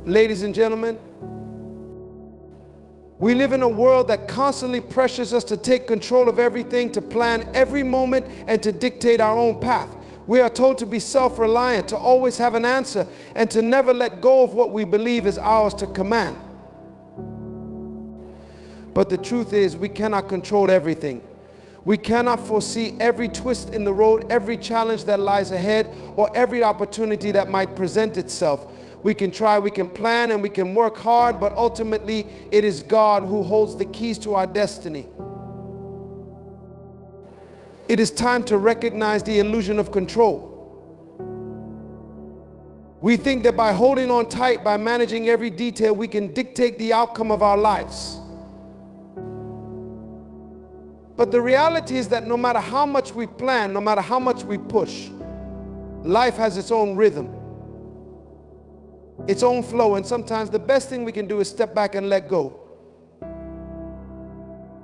Ladies and gentlemen, we live in a world that constantly pressures us to take control of everything, to plan every moment, and to dictate our own path. We are told to be self-reliant, to always have an answer, and to never let go of what we believe is ours to command. But the truth is, we cannot control everything. We cannot foresee every twist in the road, every challenge that lies ahead, or every opportunity that might present itself. We can try, we can plan, and we can work hard, but ultimately it is God who holds the keys to our destiny. It is time to recognize the illusion of control. We think that by holding on tight, by managing every detail, we can dictate the outcome of our lives. But the reality is that no matter how much we plan, no matter how much we push, life has its own rhythm, its own flow, and sometimes the best thing we can do is step back and let go.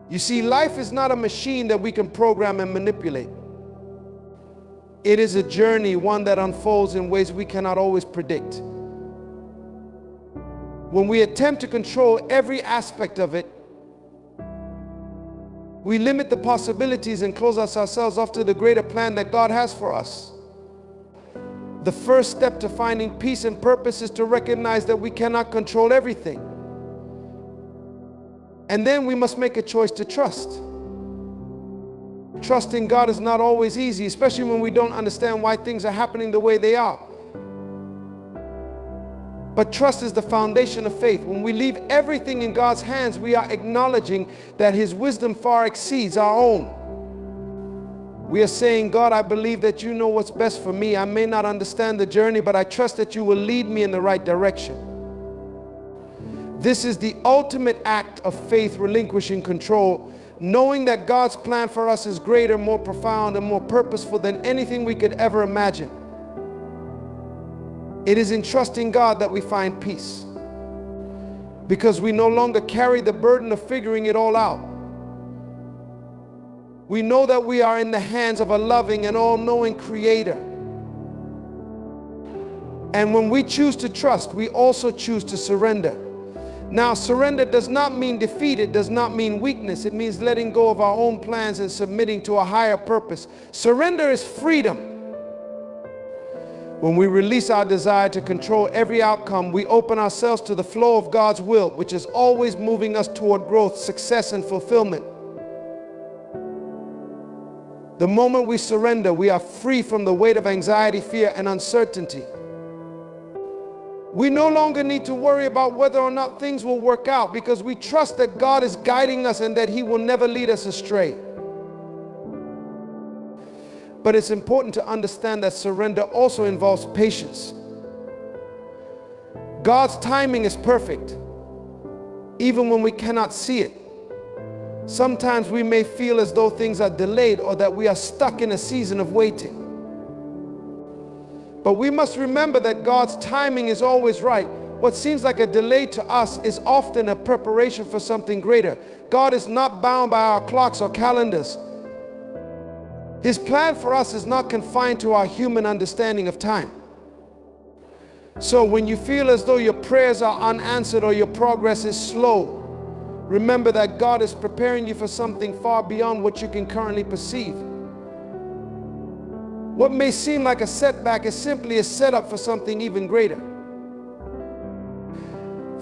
You see, life is not a machine that we can program and manipulate. It is a journey, one that unfolds in ways we cannot always predict. When we attempt to control every aspect of it, we limit the possibilities and close ourselves off to the greater plan that God has for us. The first step to finding peace and purpose is to recognize that we cannot control everything. And then we must make a choice to trust. Trusting God is not always easy, especially when we don't understand why things are happening the way they are. But trust is the foundation of faith. When we leave everything in God's hands, we are acknowledging that His wisdom far exceeds our own. We are saying, God, I believe that you know what's best for me. I may not understand the journey, but I trust that you will lead me in the right direction. This is the ultimate act of faith, relinquishing control, knowing that God's plan for us is greater, more profound, and more purposeful than anything we could ever imagine. It is in trusting God that we find peace, because we no longer carry the burden of figuring it all out. We know that we are in the hands of a loving and all-knowing Creator. And when we choose to trust, we also choose to surrender. Now, surrender does not mean defeat. It does not mean weakness. It means letting go of our own plans and submitting to a higher purpose. Surrender is freedom. When we release our desire to control every outcome, we open ourselves to the flow of God's will, which is always moving us toward growth, success, and fulfillment. The moment we surrender, we are free from the weight of anxiety, fear, and uncertainty. We no longer need to worry about whether or not things will work out, because we trust that God is guiding us and that He will never lead us astray. But it's important to understand that surrender also involves patience. God's timing is perfect, even when we cannot see it. Sometimes we may feel as though things are delayed or that we are stuck in a season of waiting. But we must remember that God's timing is always right. What seems like a delay to us is often a preparation for something greater. God is not bound by our clocks or calendars. His plan for us is not confined to our human understanding of time. So when you feel as though your prayers are unanswered or your progress is slow, remember that God is preparing you for something far beyond what you can currently perceive. What may seem like a setback is simply a setup for something even greater.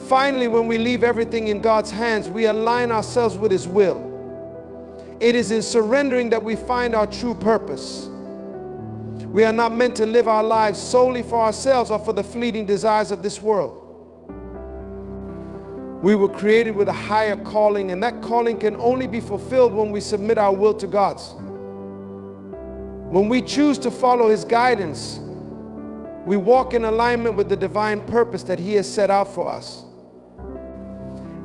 Finally, when we leave everything in God's hands, we align ourselves with His will. It is in surrendering that we find our true purpose. We are not meant to live our lives solely for ourselves or for the fleeting desires of this world. We were created with a higher calling, and that calling can only be fulfilled when we submit our will to God's. When we choose to follow His guidance, we walk in alignment with the divine purpose that He has set out for us.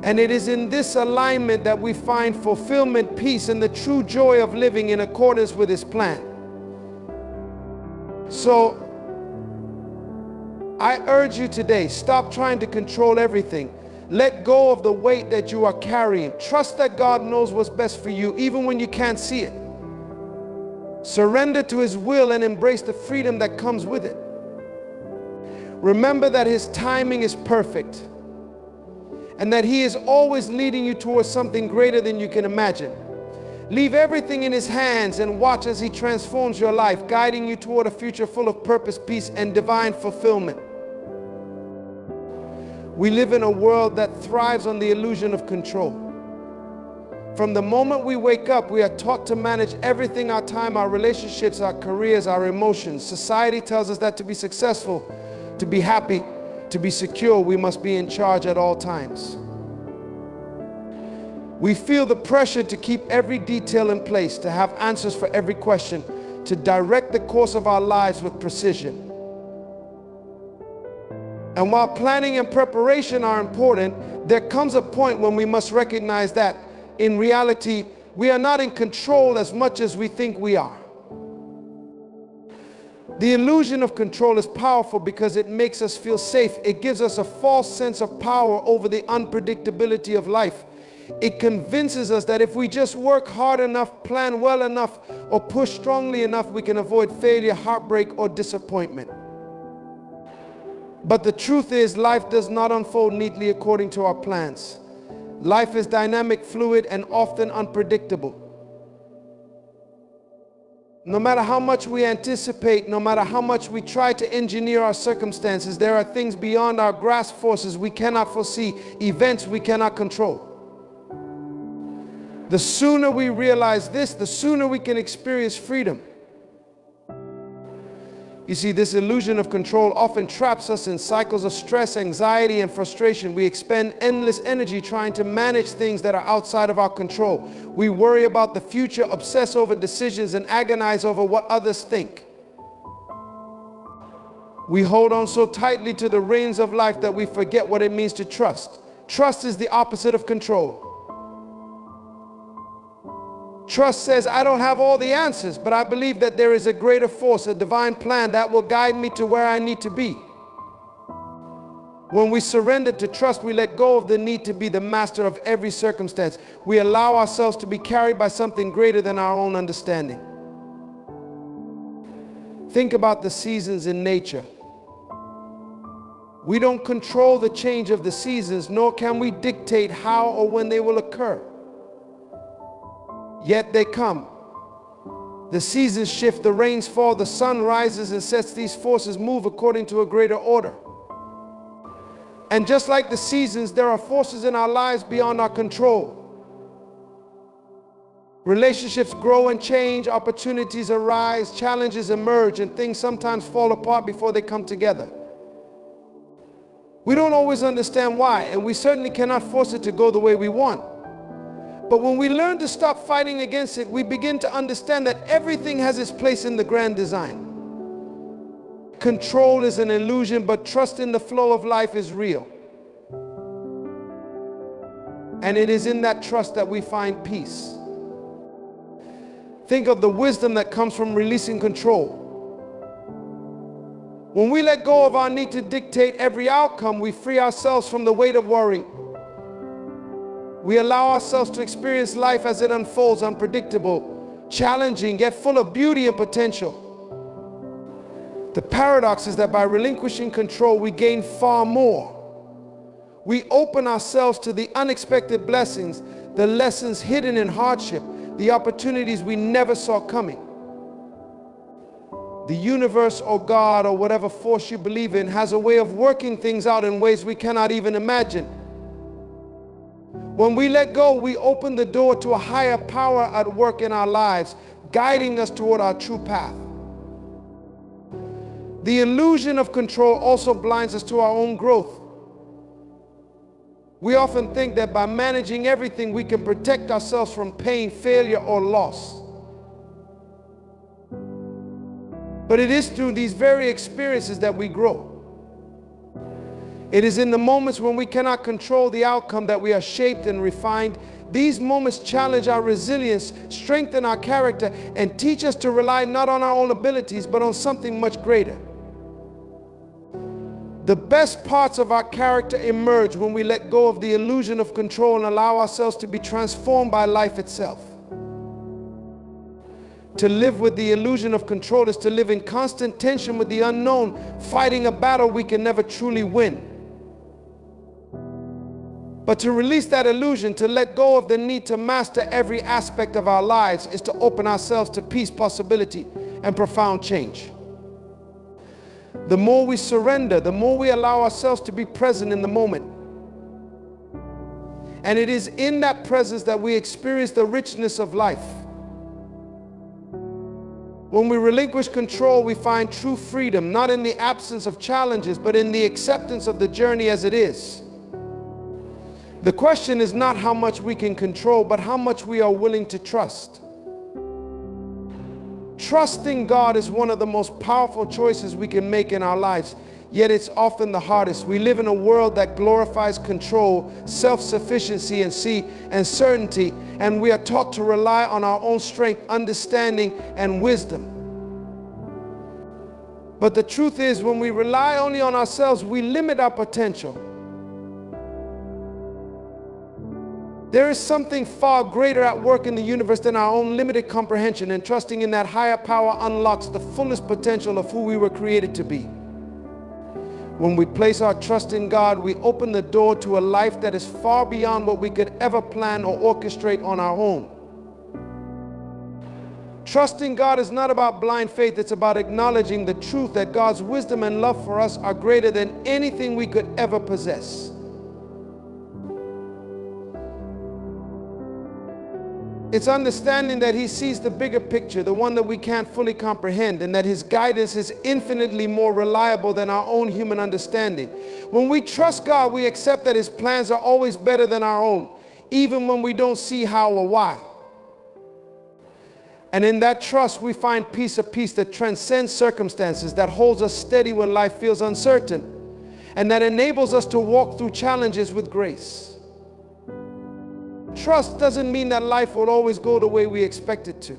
And it is in this alignment that we find fulfillment, peace, and the true joy of living in accordance with His plan. So, I urge you today, stop trying to control everything. Let go of the weight that you are carrying. Trust that God knows what's best for you, even when you can't see it. Surrender to His will and embrace the freedom that comes with it. Remember that His timing is perfect and that He is always leading you towards something greater than you can imagine. Leave everything in His hands and watch as He transforms your life, guiding you toward a future full of purpose, peace, and divine fulfillment. We live in a world that thrives on the illusion of control. From the moment we wake up, we are taught to manage everything: our time, our relationships, our careers, our emotions. Society tells us that to be successful, to be happy, to be secure, we must be in charge at all times. We feel the pressure to keep every detail in place, to have answers for every question, to direct the course of our lives with precision. And while planning and preparation are important, there comes a point when we must recognize that, in reality, we are not in control as much as we think we are. The illusion of control is powerful because it makes us feel safe. It gives us a false sense of power over the unpredictability of life. It convinces us that if we just work hard enough, plan well enough, or push strongly enough, we can avoid failure, heartbreak, or disappointment. But the truth is, life does not unfold neatly according to our plans. Life is dynamic, fluid, and often unpredictable. No matter how much we anticipate, no matter how much we try to engineer our circumstances, there are things beyond our grasp, forces we cannot foresee, events we cannot control. The sooner we realize this, the sooner we can experience freedom. You see, this illusion of control often traps us in cycles of stress, anxiety, and frustration. We expend endless energy trying to manage things that are outside of our control. We worry about the future, obsess over decisions, and agonize over what others think. We hold on so tightly to the reins of life that we forget what it means to trust. Trust is the opposite of control. Trust says, I don't have all the answers, but I believe that there is a greater force, a divine plan that will guide me to where I need to be. When we surrender to trust, we let go of the need to be the master of every circumstance. We allow ourselves to be carried by something greater than our own understanding. Think about the seasons in nature. We don't control the change of the seasons, nor can we dictate how or when they will occur. Yet they come. The seasons shift, the rains fall, the sun rises and sets. These forces move according to a greater order. And just like the seasons, there are forces in our lives beyond our control. Relationships grow and change, opportunities arise, challenges emerge, and things sometimes fall apart before they come together. We don't always understand why, and we certainly cannot force it to go the way we want. But when we learn to stop fighting against it, we begin to understand that everything has its place in the grand design. Control is an illusion, but trust in the flow of life is real. And it is in that trust that we find peace. Think of the wisdom that comes from releasing control. When we let go of our need to dictate every outcome, we free ourselves from the weight of worrying. We allow ourselves to experience life as it unfolds, unpredictable, challenging, yet full of beauty and potential. The paradox is that by relinquishing control, we gain far more. We open ourselves to the unexpected blessings, the lessons hidden in hardship, the opportunities we never saw coming. The universe or God or whatever force you believe in has a way of working things out in ways we cannot even imagine. When we let go, we open the door to a higher power at work in our lives, guiding us toward our true path. The illusion of control also blinds us to our own growth. We often think that by managing everything, we can protect ourselves from pain, failure, or loss. But it is through these very experiences that we grow. It is in the moments when we cannot control the outcome that we are shaped and refined. These moments challenge our resilience, strengthen our character, and teach us to rely not on our own abilities, but on something much greater. The best parts of our character emerge when we let go of the illusion of control and allow ourselves to be transformed by life itself. To live with the illusion of control is to live in constant tension with the unknown, fighting a battle we can never truly win. But to release that illusion, to let go of the need to master every aspect of our lives, is to open ourselves to peace, possibility, and profound change. The more we surrender, the more we allow ourselves to be present in the moment. And it is in that presence that we experience the richness of life. When we relinquish control, we find true freedom, not in the absence of challenges, but in the acceptance of the journey as it is. The question is not how much we can control, but how much we are willing to trust. Trusting God is one of the most powerful choices we can make in our lives, yet it's often the hardest. We live in a world that glorifies control, self-sufficiency, and certainty, and we are taught to rely on our own strength, understanding, and wisdom. But the truth is, when we rely only on ourselves, we limit our potential. There is something far greater at work in the universe than our own limited comprehension, and trusting in that higher power unlocks the fullest potential of who we were created to be. When we place our trust in God, we open the door to a life that is far beyond what we could ever plan or orchestrate on our own. Trusting God is not about blind faith, it's about acknowledging the truth that God's wisdom and love for us are greater than anything we could ever possess. It's understanding that He sees the bigger picture, the one that we can't fully comprehend, and that His guidance is infinitely more reliable than our own human understanding. When we trust God, we accept that His plans are always better than our own, even when we don't see how or why. And in that trust, we find peace, a peace that transcends circumstances, that holds us steady when life feels uncertain, and that enables us to walk through challenges with grace. Trust doesn't mean that life will always go the way we expect it to.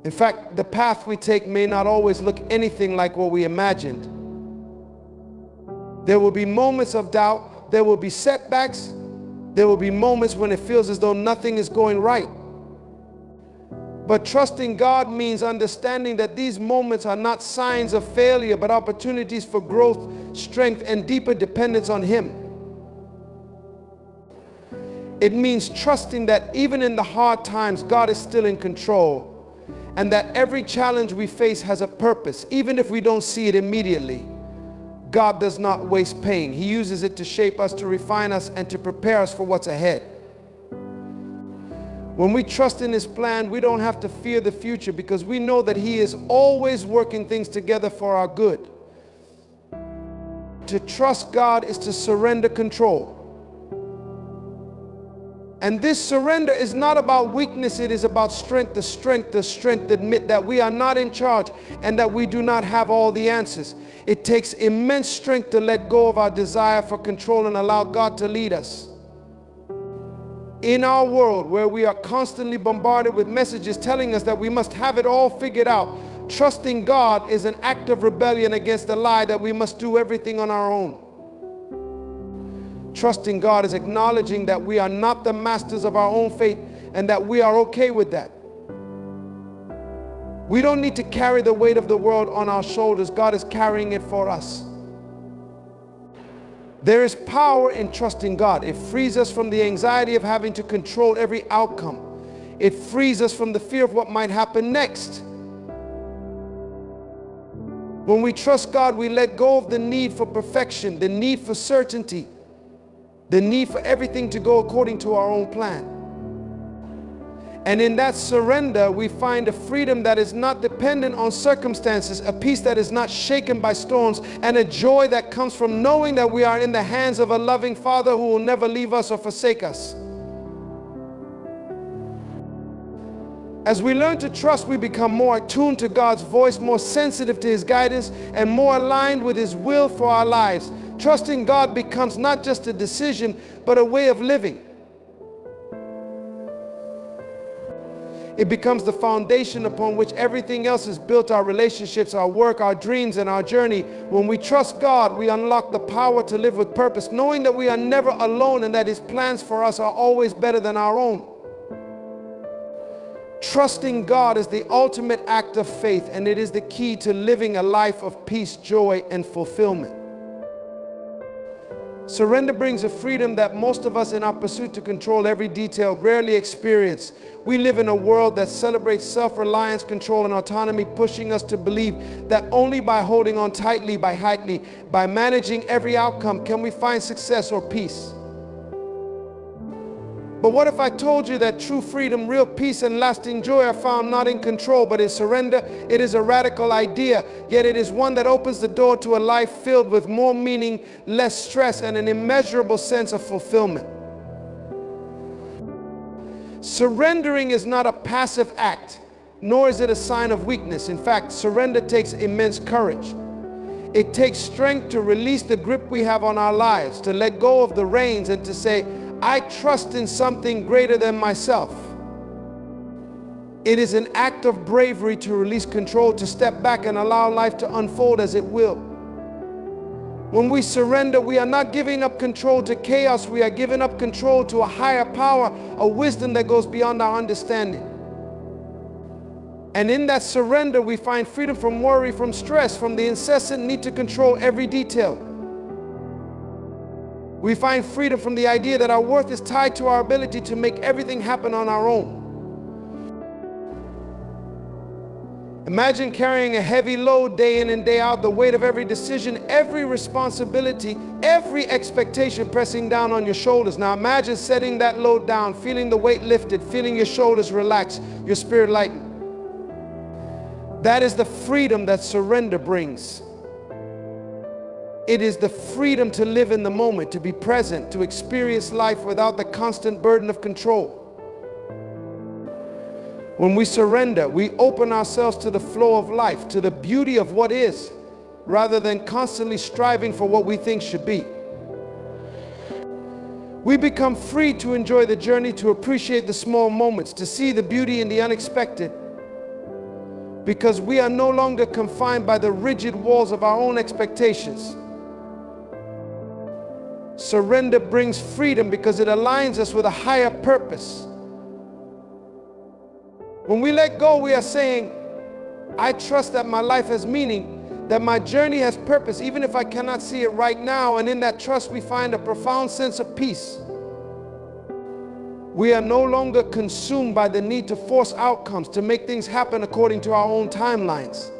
In fact, the path we take may not always look anything like what we imagined. There will be moments of doubt, there will be setbacks, there will be moments when it feels as though nothing is going right. But trusting God means understanding that these moments are not signs of failure, but opportunities for growth, strength, and deeper dependence on Him. It means trusting that even in the hard times, God is still in control, and that every challenge we face has a purpose, even if we don't see it immediately. God does not waste pain. He uses it to shape us, to refine us, and to prepare us for what's ahead. When we trust in His plan, we don't have to fear the future, because we know that He is always working things together for our good. To trust God is to surrender control. And this surrender is not about weakness, it is about strength, the strength to admit that we are not in charge and that we do not have all the answers. It takes immense strength to let go of our desire for control and allow God to lead us. In our world where we are constantly bombarded with messages telling us that we must have it all figured out, trusting God is an act of rebellion against the lie that we must do everything on our own. Trusting God is acknowledging that we are not the masters of our own fate and that we are okay with that. We don't need to carry the weight of the world on our shoulders. God is carrying it for us. There is power in trusting God. It frees us from the anxiety of having to control every outcome. It frees us from the fear of what might happen next. When we trust God, we let go of the need for perfection, the need for certainty, the need for everything to go according to our own plan. And in that surrender, we find a freedom that is not dependent on circumstances, a peace that is not shaken by storms, and a joy that comes from knowing that we are in the hands of a loving Father who will never leave us or forsake us. As we learn to trust, we become more attuned to God's voice, more sensitive to His guidance, and more aligned with His will for our lives. Trusting God becomes not just a decision, but a way of living. It becomes the foundation upon which everything else is built, our relationships, our work, our dreams, and our journey. When we trust God, we unlock the power to live with purpose, knowing that we are never alone and that His plans for us are always better than our own. Trusting God is the ultimate act of faith, and it is the key to living a life of peace, joy, and fulfillment. Surrender brings a freedom that most of us in our pursuit to control every detail rarely experience. We live in a world that celebrates self-reliance, control, and autonomy, pushing us to believe that only by holding on tightly, by managing every outcome, can we find success or peace. But what if I told you that true freedom, real peace, and lasting joy are found not in control, but in surrender? It is a radical idea, yet it is one that opens the door to a life filled with more meaning, less stress, and an immeasurable sense of fulfillment. Surrendering is not a passive act, nor is it a sign of weakness. In fact, surrender takes immense courage. It takes strength to release the grip we have on our lives, to let go of the reins and to say, I trust in something greater than myself. It is an act of bravery to release control, to step back and allow life to unfold as it will. When we surrender, we are not giving up control to chaos. We are giving up control to a higher power, a wisdom that goes beyond our understanding. And in that surrender, we find freedom from worry, from stress, from the incessant need to control every detail. We find freedom from the idea that our worth is tied to our ability to make everything happen on our own. Imagine carrying a heavy load day in and day out, the weight of every decision, every responsibility, every expectation pressing down on your shoulders. Now imagine setting that load down, feeling the weight lifted, feeling your shoulders relax, your spirit lighten. That is the freedom that surrender brings. It is the freedom to live in the moment, to be present, to experience life without the constant burden of control. When we surrender, we open ourselves to the flow of life, to the beauty of what is, rather than constantly striving for what we think should be. We become free to enjoy the journey, to appreciate the small moments, to see the beauty in the unexpected, because we are no longer confined by the rigid walls of our own expectations. Surrender brings freedom because it aligns us with a higher purpose. When we let go, we are saying, I trust that my life has meaning, that my journey has purpose, even if I cannot see it right now. And in that trust, we find a profound sense of peace. We are no longer consumed by the need to force outcomes, to make things happen according to our own timelines.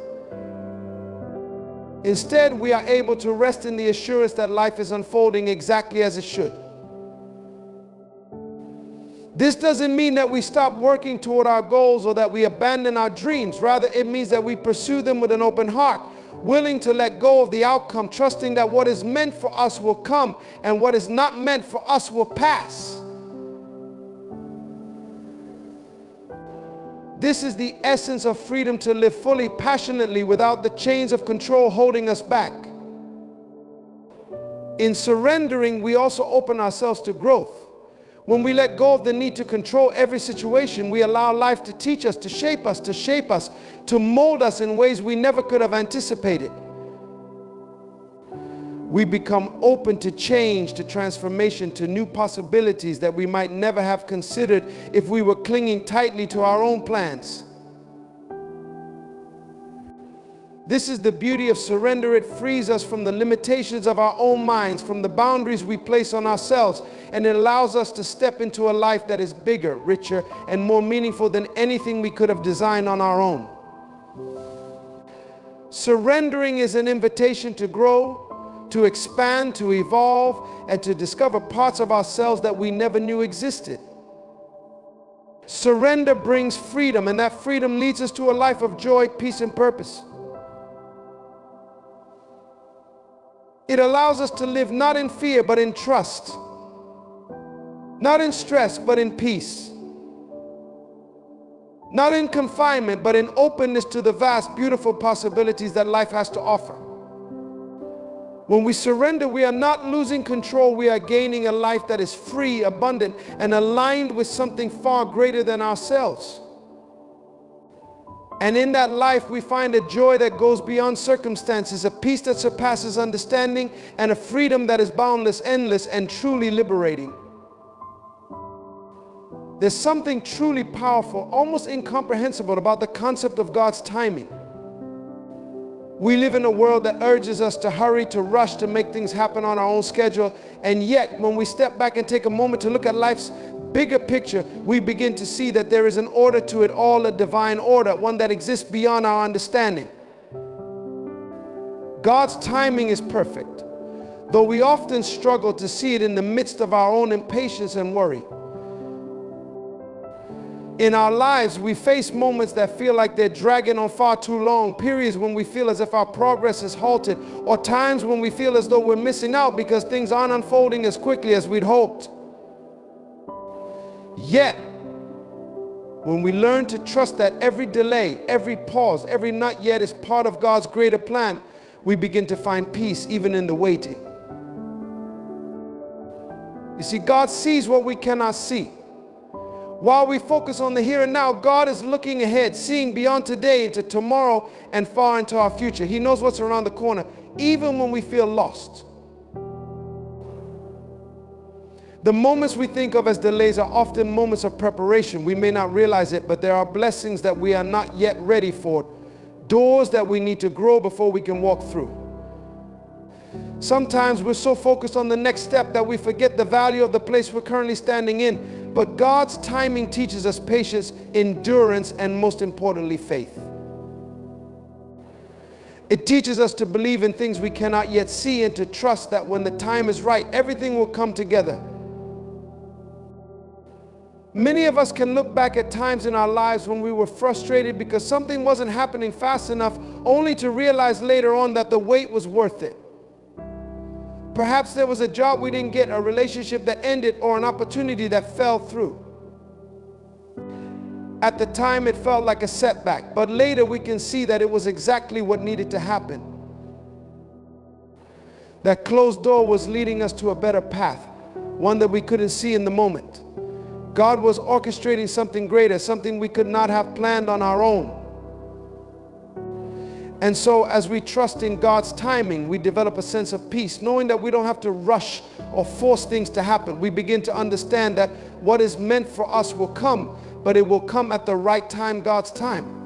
Instead, we are able to rest in the assurance that life is unfolding exactly as it should. This doesn't mean that we stop working toward our goals or that we abandon our dreams. Rather, it means that we pursue them with an open heart, willing to let go of the outcome, trusting that what is meant for us will come and what is not meant for us will pass. This is the essence of freedom, to live fully, passionately, without the chains of control holding us back. In surrendering, we also open ourselves to growth. When we let go of the need to control every situation, we allow life to teach us, to shape us, to mold us in ways we never could have anticipated. We become open to change, to transformation, to new possibilities that we might never have considered if we were clinging tightly to our own plans. This is the beauty of surrender. It frees us from the limitations of our own minds, from the boundaries we place on ourselves, and it allows us to step into a life that is bigger, richer, and more meaningful than anything we could have designed on our own. Surrendering is an invitation to grow, to expand, to evolve, and to discover parts of ourselves that we never knew existed. Surrender brings freedom, and that freedom leads us to a life of joy, peace, and purpose. It allows us to live not in fear, but in trust. Not in stress, but in peace. Not in confinement, but in openness to the vast, beautiful possibilities that life has to offer. When we surrender, we are not losing control. We are gaining a life that is free, abundant, and aligned with something far greater than ourselves. And in that life, we find a joy that goes beyond circumstances, a peace that surpasses understanding, and a freedom that is boundless, endless, and truly liberating. There's something truly powerful, almost incomprehensible about the concept of God's timing. We live in a world that urges us to hurry, to rush, to make things happen on our own schedule. And yet, when we step back and take a moment to look at life's bigger picture, we begin to see that there is an order to it all, a divine order, one that exists beyond our understanding. God's timing is perfect, though we often struggle to see it in the midst of our own impatience and worry. In our lives, we face moments that feel like they're dragging on far too long, periods when we feel as if our progress is halted, or times when we feel as though we're missing out because things aren't unfolding as quickly as we'd hoped. Yet, when we learn to trust that every delay, every pause, every not yet is part of God's greater plan, we begin to find peace even in the waiting. You see, God sees what we cannot see. While we focus on the here and now, God is looking ahead, seeing beyond today into tomorrow and far into our future. He knows what's around the corner, even when we feel lost. The moments we think of as delays are often moments of preparation. We may not realize it, but there are blessings that we are not yet ready for, doors that we need to grow before we can walk through. Sometimes we're so focused on the next step that we forget the value of the place we're currently standing in. But God's timing teaches us patience, endurance, and most importantly, faith. It teaches us to believe in things we cannot yet see and to trust that when the time is right, everything will come together. Many of us can look back at times in our lives when we were frustrated because something wasn't happening fast enough, only to realize later on that the wait was worth it. Perhaps there was a job we didn't get, a relationship that ended, or an opportunity that fell through. At the time, it felt like a setback, but later we can see that it was exactly what needed to happen. That closed door was leading us to a better path, one that we couldn't see in the moment. God was orchestrating something greater, something we could not have planned on our own. And so as we trust in God's timing, we develop a sense of peace, knowing that we don't have to rush or force things to happen. We begin to understand that what is meant for us will come, but it will come at the right time, God's time.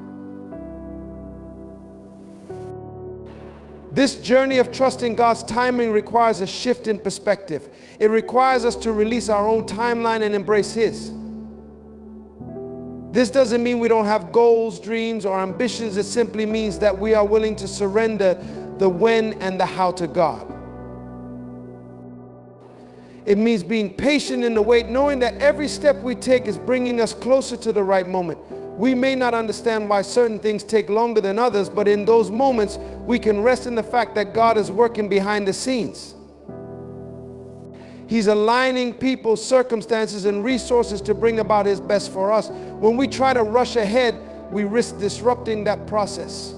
This journey of trusting God's timing requires a shift in perspective. It requires us to release our own timeline and embrace His. This doesn't mean we don't have goals, dreams, or ambitions. It simply means that we are willing to surrender the when and the how to God. It means being patient in the wait, knowing that every step we take is bringing us closer to the right moment. We may not understand why certain things take longer than others, but in those moments, we can rest in the fact that God is working behind the scenes. He's aligning people, circumstances, and resources to bring about His best for us. When we try to rush ahead, we risk disrupting that process.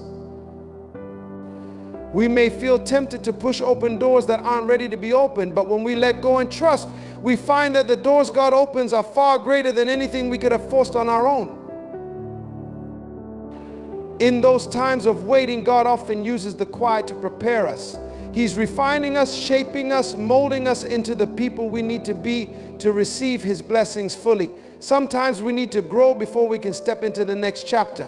We may feel tempted to push open doors that aren't ready to be opened, but when we let go and trust, we find that the doors God opens are far greater than anything we could have forced on our own. In those times of waiting, God often uses the quiet to prepare us. He's refining us, shaping us, molding us into the people we need to be to receive His blessings fully. Sometimes we need to grow before we can step into the next chapter.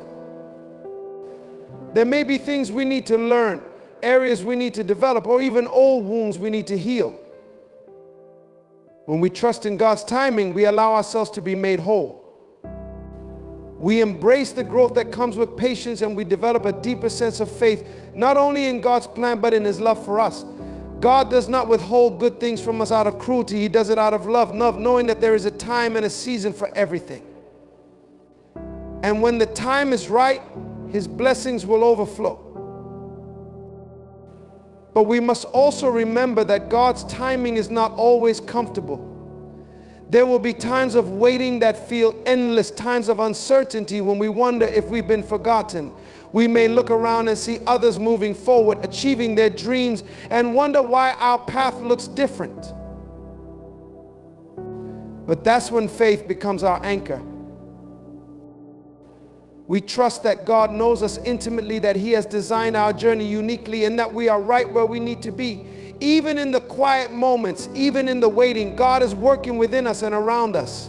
There may be things we need to learn, areas we need to develop, or even old wounds we need to heal. When we trust in God's timing, we allow ourselves to be made whole. We embrace the growth that comes with patience, and we develop a deeper sense of faith, not only in God's plan, but in His love for us. God does not withhold good things from us out of cruelty. He does it out of love, knowing that there is a time and a season for everything. And when the time is right, His blessings will overflow. But we must also remember that God's timing is not always comfortable. There will be times of waiting that feel endless, times of uncertainty when we wonder if we've been forgotten. We may look around and see others moving forward, achieving their dreams, and wonder why our path looks different. But that's when faith becomes our anchor. We trust that God knows us intimately, that He has designed our journey uniquely, and that we are right where we need to be. Even in the quiet moments, even in the waiting, God is working within us and around us.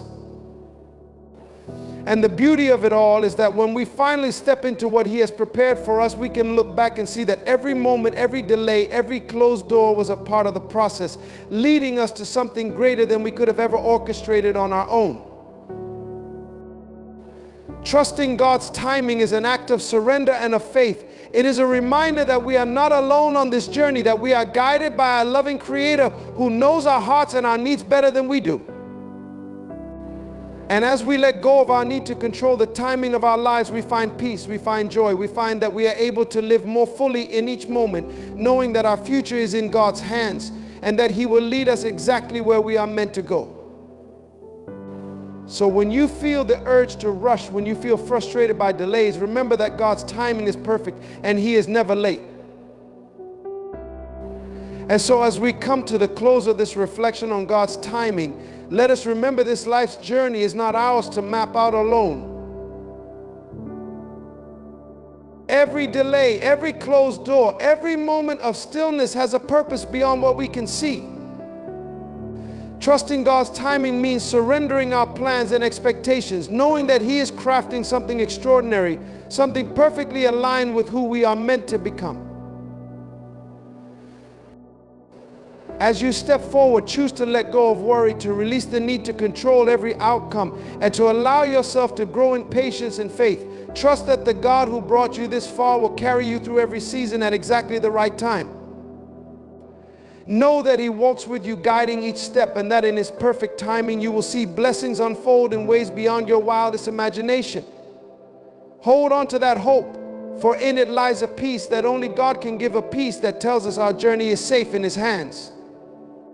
And the beauty of it all is that when we finally step into what He has prepared for us, we can look back and see that every moment, every delay, every closed door was a part of the process, leading us to something greater than we could have ever orchestrated on our own. Trusting God's timing is an act of surrender and of faith. It is a reminder that we are not alone on this journey, that we are guided by a loving Creator who knows our hearts and our needs better than we do. And as we let go of our need to control the timing of our lives, we find peace, we find joy, we find that we are able to live more fully in each moment, knowing that our future is in God's hands and that He will lead us exactly where we are meant to go. So when you feel the urge to rush, when you feel frustrated by delays, remember that God's timing is perfect and He is never late. And so as we come to the close of this reflection on God's timing, let us remember this life's journey is not ours to map out alone. Every delay, every closed door, every moment of stillness has a purpose beyond what we can see. Trusting God's timing means surrendering our plans and expectations, knowing that He is crafting something extraordinary, something perfectly aligned with who we are meant to become. As you step forward, choose to let go of worry, to release the need to control every outcome, and to allow yourself to grow in patience and faith. Trust that the God who brought you this far will carry you through every season at exactly the right time. Know that He walks with you, guiding each step, and that in His perfect timing you will see blessings unfold in ways beyond your wildest imagination. Hold on to that hope, for in it lies a peace that only God can give, a peace that tells us our journey is safe in His hands.